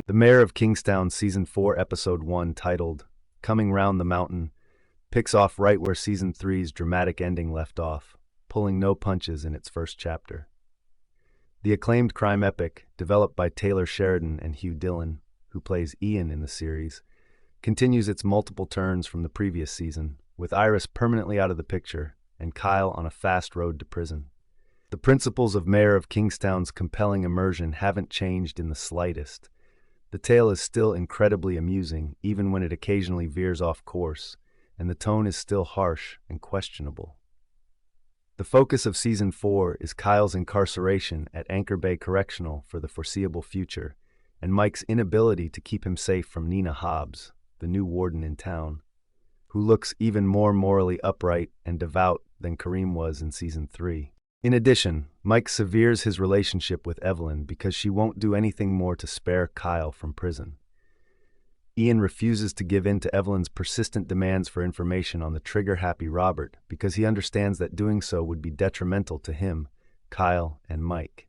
The Mayor of Kingstown Season 4 Episode 1, titled Coming Round the Mountain, picks off right where Season 3's dramatic ending left off, pulling no punches in its first chapter. The acclaimed crime epic, developed by Taylor Sheridan and Hugh Dillon, who plays Ian in the series, continues its multiple turns from the previous season, with Iris permanently out of the picture and Kyle on a fast road to prison. The principles of Mayor of Kingstown's compelling immersion haven't changed in the slightest. The tale is still incredibly amusing, even when it occasionally veers off course, and the tone is still harsh and questionable. The focus of Season 4 is Kyle's incarceration at Anchor Bay Correctional for the foreseeable future, and Mike's inability to keep him safe from Nina Hobbs, the new warden in town, who looks even more morally upright and devout than Kareem was in Season 3. In addition, Mike severes his relationship with Evelyn because she won't do anything more to spare Kyle from prison. Ian refuses to give in to Evelyn's persistent demands for information on the trigger-happy Robert because he understands that doing so would be detrimental to him, Kyle, and Mike.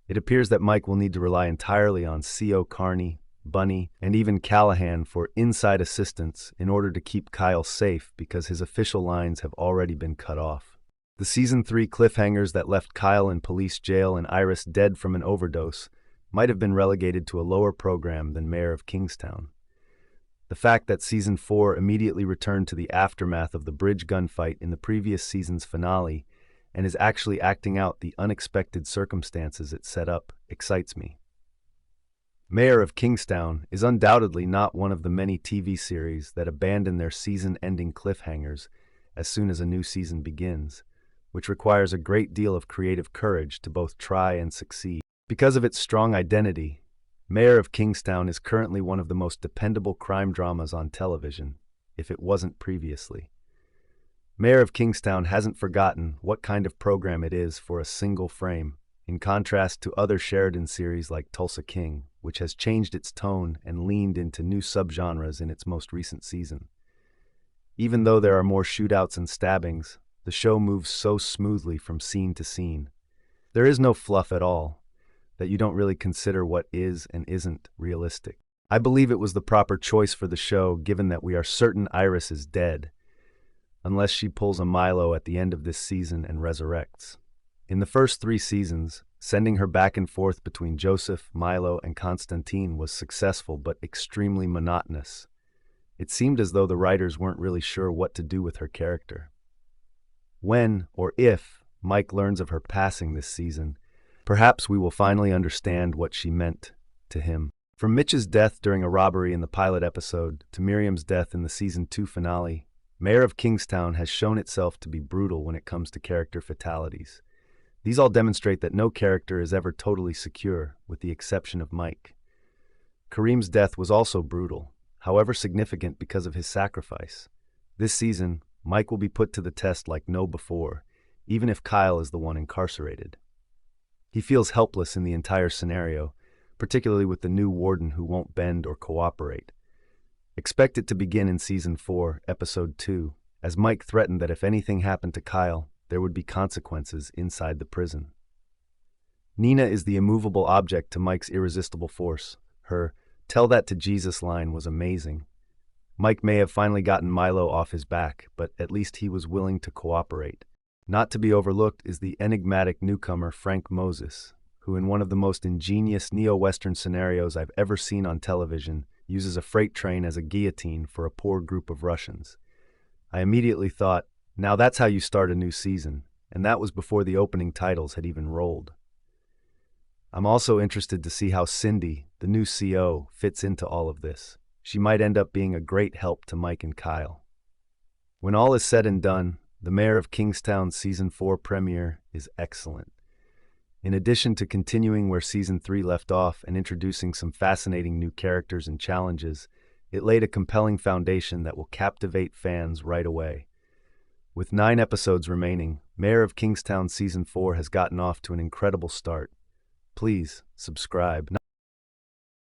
It appears that Mike will need to rely entirely on C.O. Carney, Bunny, and even Callahan for inside assistance in order to keep Kyle safe because his official lines have already been cut off. The Season 3 cliffhangers that left Kyle in police jail and Iris dead from an overdose might have been relegated to a lower program than Mayor of Kingstown. The fact that Season 4 immediately returned to the aftermath of the bridge gunfight in the previous season's finale and is actually acting out the unexpected circumstances it set up excites me. Mayor of Kingstown is undoubtedly not one of the many TV series that abandon their season-ending cliffhangers as soon as a new season begins, which requires a great deal of creative courage to both try and succeed. Because of its strong identity, Mayor of Kingstown is currently one of the most dependable crime dramas on television, if it wasn't previously. Mayor of Kingstown hasn't forgotten what kind of program it is for a single frame, in contrast to other Sheridan series like Tulsa King, which has changed its tone and leaned into new subgenres in its most recent season. Even though there are more shootouts and stabbings, the show moves so smoothly from scene to scene. There is no fluff at all, that you don't really consider what is and isn't realistic. I believe it was the proper choice for the show given that we are certain Iris is dead, unless she pulls a Milo at the end of this season and resurrects. In the first 3 seasons, sending her back and forth between Joseph, Milo, and Constantine was successful but extremely monotonous. It seemed as though the writers weren't really sure what to do with her character. When, or if, Mike learns of her passing this season, perhaps we will finally understand what she meant to him. From Mitch's death during a robbery in the pilot episode to Miriam's death in the Season 2 finale, Mayor of Kingstown has shown itself to be brutal when it comes to character fatalities. These all demonstrate that no character is ever totally secure, with the exception of Mike. Kareem's death was also brutal, however significant because of his sacrifice. This season, Mike will be put to the test like no before, even if Kyle is the one incarcerated. He feels helpless in the entire scenario, particularly with the new warden who won't bend or cooperate. Expect it to begin in Season 4, Episode 2, as Mike threatened that if anything happened to Kyle, there would be consequences inside the prison. Nina is the immovable object to Mike's irresistible force. Her "tell that to Jesus" line was amazing. Mike may have finally gotten Milo off his back, but at least he was willing to cooperate. Not to be overlooked is the enigmatic newcomer Frank Moses, who in one of the most ingenious neo-Western scenarios I've ever seen on television uses a freight train as a guillotine for a poor group of Russians. I immediately thought, now that's how you start a new season, and that was before the opening titles had even rolled. I'm also interested to see how Cindy, the new CO, fits into all of this. She might end up being a great help to Mike and Kyle. When all is said and done, the Mayor of Kingstown Season 4 premiere is excellent. In addition to continuing where Season 3 left off and introducing some fascinating new characters and challenges, it laid a compelling foundation that will captivate fans right away. With 9 episodes remaining, Mayor of Kingstown Season 4 has gotten off to an incredible start. Please subscribe.